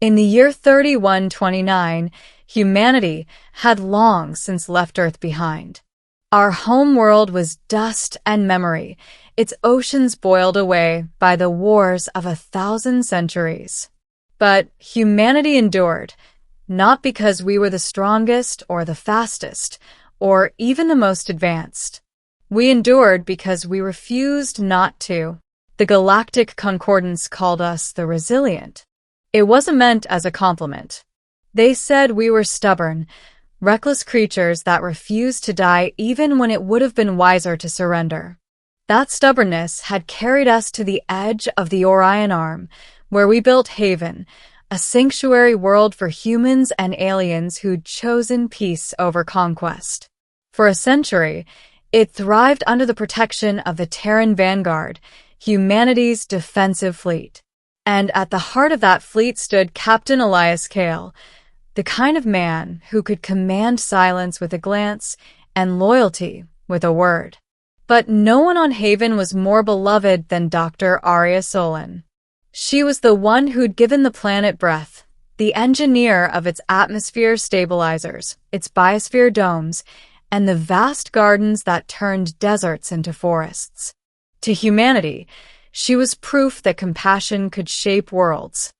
In the year 3129, humanity had long since left Earth behind. Our home world was dust and memory, its oceans boiled away by the wars of 1,000 centuries. But humanity endured, not because we were the strongest or the fastest, or even the most advanced. We endured because we refused not to. The Galactic Concordance called us the resilient. It wasn't meant as a compliment. They said we were stubborn, reckless creatures that refused to die even when it would have been wiser to surrender. That stubbornness had carried us to the edge of the Orion Arm, where we built Haven, a sanctuary world for humans and aliens who'd chosen peace over conquest. For a century, it thrived under the protection of the Terran Vanguard, humanity's defensive fleet. And at the heart of that fleet stood Captain Elias Kael, the kind of man who could command silence with a glance and loyalty with a word. But no one on Haven was more beloved than Dr. Aria Solen. She was the one who'd given the planet breath, the engineer of its atmosphere stabilizers, its biosphere domes, and the vast gardens that turned deserts into forests. To humanity, she was proof that compassion could shape worlds.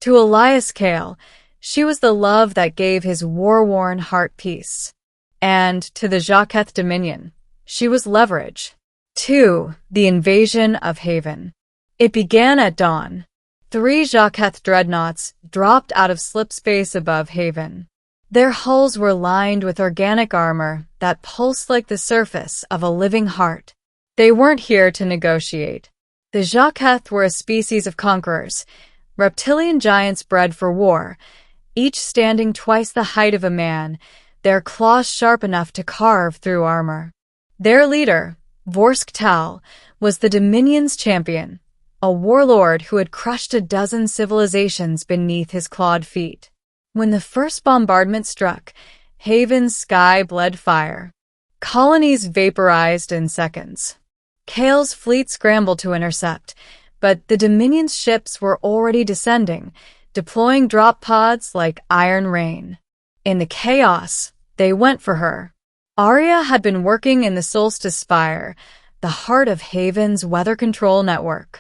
To Elias Kael, she was the love that gave his war-worn heart peace. And to the Zha'keth Dominion, she was leverage. 2. The invasion of Haven. It began at dawn. 3 Zha'keth dreadnoughts dropped out of slipspace above Haven. Their hulls were lined with organic armor that pulsed like the surface of a living heart. They weren't here to negotiate. The Zha'keth were a species of conquerors, reptilian giants bred for war, each standing twice the height of a man, their claws sharp enough to carve through armor. Their leader, Tal, was the Dominion's champion, a warlord who had crushed a dozen civilizations beneath his clawed feet. When the first bombardment struck, Haven's sky bled fire. Colonies vaporized in seconds. Kael's fleet scrambled to intercept, but the Dominion's ships were already descending, deploying drop pods like iron rain. In the chaos, they went for her. Aria had been working in the Solstice Spire, the heart of Haven's weather control network.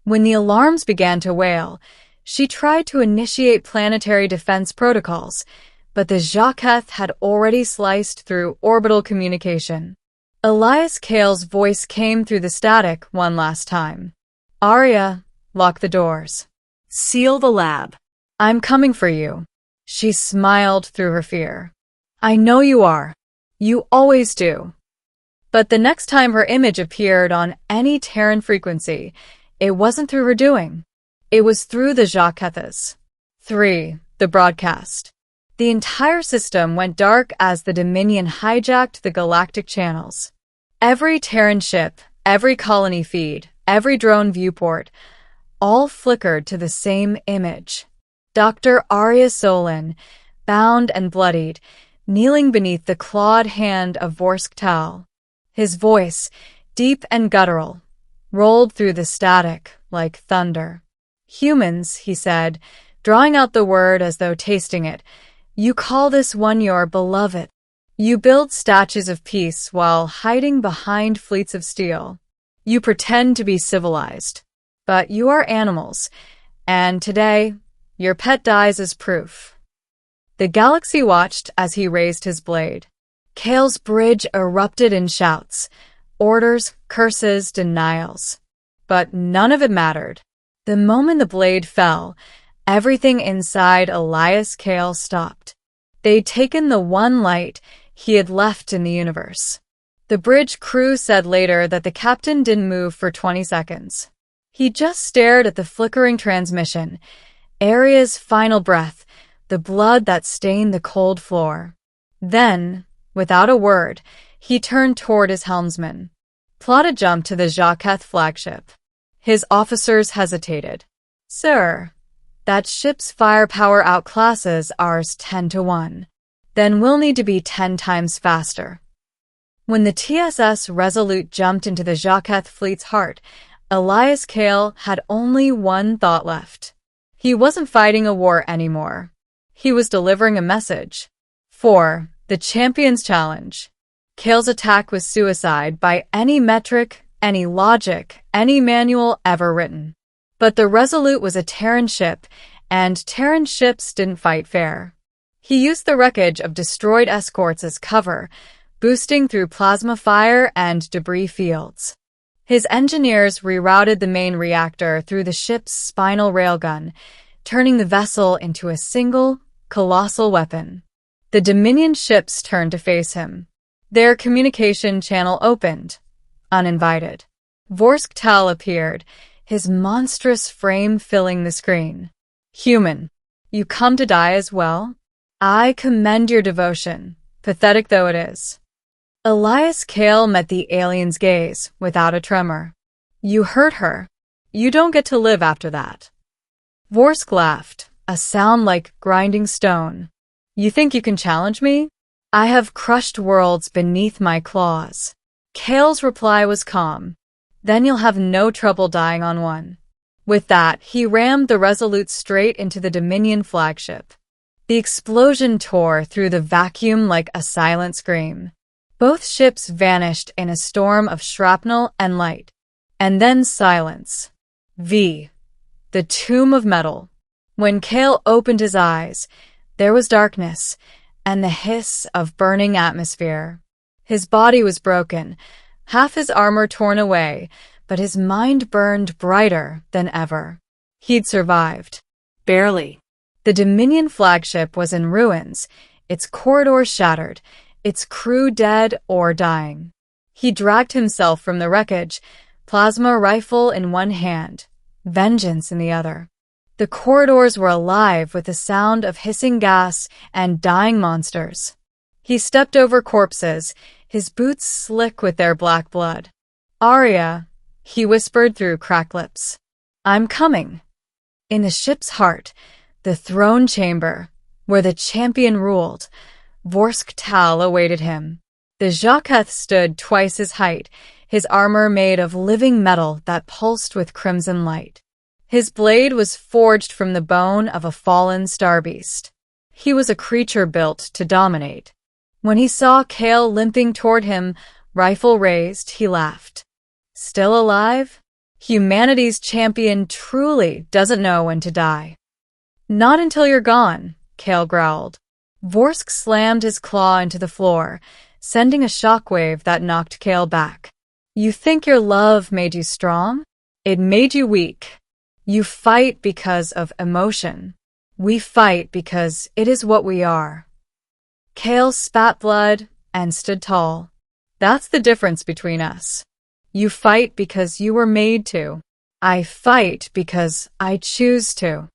When the alarms began to wail, she tried to initiate planetary defense protocols, but the Zha'keth had already sliced through orbital communication. Elias Kael's voice came through the static one last time. Aria, lock the doors. Seal the lab. I'm coming for you. She smiled through her fear. I know you are. You always do. But the next time her image appeared on any Terran frequency, it wasn't through her doing. It was through the Zha'keth's. 3. The broadcast. The entire system went dark as the Dominion hijacked the galactic channels. Every Terran ship, every colony feed, every drone viewport, all flickered to the same image. Dr. Aria Solen, bound and bloodied, kneeling beneath the clawed hand of Tal. His voice, deep and guttural, rolled through the static like thunder. Humans, he said, drawing out the word as though tasting it, you call this one your beloved. You build statues of peace while hiding behind fleets of steel. You pretend to be civilized. But you are animals, and today, your pet dies as proof. The galaxy watched as he raised his blade. Kael's bridge erupted in shouts, orders, curses, denials. But none of it mattered. The moment the blade fell, everything inside Elias Kael stopped. They'd taken the one light he had left in the universe. The bridge crew said later that the captain didn't move for 20 seconds. He just stared at the flickering transmission, Aria's final breath, the blood that stained the cold floor. Then, without a word, he turned toward his helmsman. Plot a jump to the Zha'keth flagship. His officers hesitated. Sir, that ship's firepower outclasses ours 10-1. Then we'll need to be 10 times faster. When the TSS Resolute jumped into the Zha'keth fleet's heart, Elias Kael had only one thought left. He wasn't fighting a war anymore. He was delivering a message. 4. The Champion's Challenge. Kael's attack was suicide by any metric, any logic, any manual ever written. But the Resolute was a Terran ship, and Terran ships didn't fight fair. He used the wreckage of destroyed escorts as cover, boosting through plasma fire and debris fields. His engineers rerouted the main reactor through the ship's spinal railgun, turning the vessel into a single, colossal weapon. The Dominion ships turned to face him. Their communication channel opened, uninvited. Vorsk Tal appeared, his monstrous frame filling the screen. Human, you come to die as well? I commend your devotion, pathetic though it is. Elias Kael met the alien's gaze without a tremor. You hurt her. You don't get to live after that. Vorsk laughed, a sound like grinding stone. You think you can challenge me? I have crushed worlds beneath my claws. Kael's reply was calm. Then you'll have no trouble dying on one. With that, he rammed the Resolute straight into the Dominion flagship. The explosion tore through the vacuum like a silent scream. Both ships vanished in a storm of shrapnel and light. And then silence. The tomb of metal. When Kael opened his eyes, there was darkness and the hiss of burning atmosphere. His body was broken, half his armor torn away, but his mind burned brighter than ever. He'd survived. Barely. The Dominion flagship was in ruins, its corridors shattered, its crew dead or dying. He dragged himself from the wreckage, plasma rifle in one hand, vengeance in the other. The corridors were alive with the sound of hissing gas and dying monsters. He stepped over corpses, his boots slick with their black blood. Aria, he whispered through cracked lips. I'm coming. In the ship's heart, the throne chamber, where the champion ruled, Vorsk Tal awaited him. The Zha'keth stood twice his height, his armor made of living metal that pulsed with crimson light. His blade was forged from the bone of a fallen star beast. He was a creature built to dominate. When he saw Kael limping toward him, rifle raised, he laughed. Still alive? Humanity's champion truly doesn't know when to die. Not until you're gone, Kael growled. Vorsk slammed his claw into the floor, sending a shockwave that knocked Kael back. You think your love made you strong? It made you weak. You fight because of emotion. We fight because it is what we are. Kael spat blood and stood tall. That's the difference between us. You fight because you were made to. I fight because I choose to.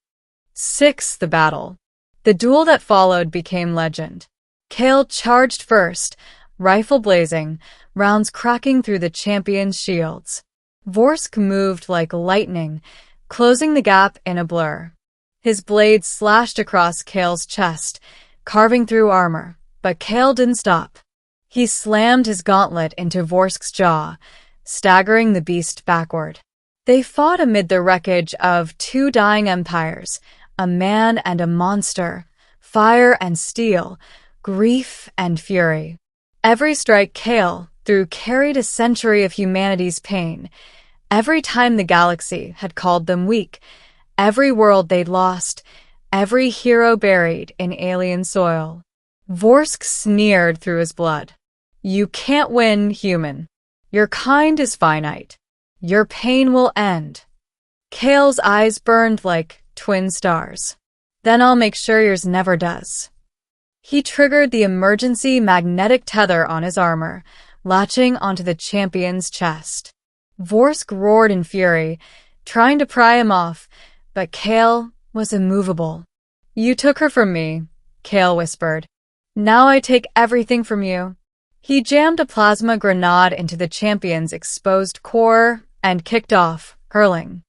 6. The battle. The duel that followed became legend. Kael charged first, rifle blazing, rounds cracking through the champion's shields. Vorsk moved like lightning, closing the gap in a blur. His blade slashed across Kael's chest, carving through armor, but Kael didn't stop. He slammed his gauntlet into Vorsk's jaw, staggering the beast backward. They fought amid the wreckage of two dying empires, a man and a monster, fire and steel, grief and fury. Every strike Kael threw carried a century of humanity's pain. Every time the galaxy had called them weak, every world they'd lost, every hero buried in alien soil. Vorsk sneered through his blood. You can't win, human. Your kind is finite. Your pain will end. Kael's eyes burned like twin stars. Then I'll make sure yours never does. He triggered the emergency magnetic tether on his armor, latching onto the champion's chest. Vorsk roared in fury, trying to pry him off, but Kael was immovable. You took her from me, Kael whispered. Now I take everything from you. He jammed a plasma grenade into the champion's exposed core and kicked off, hurling.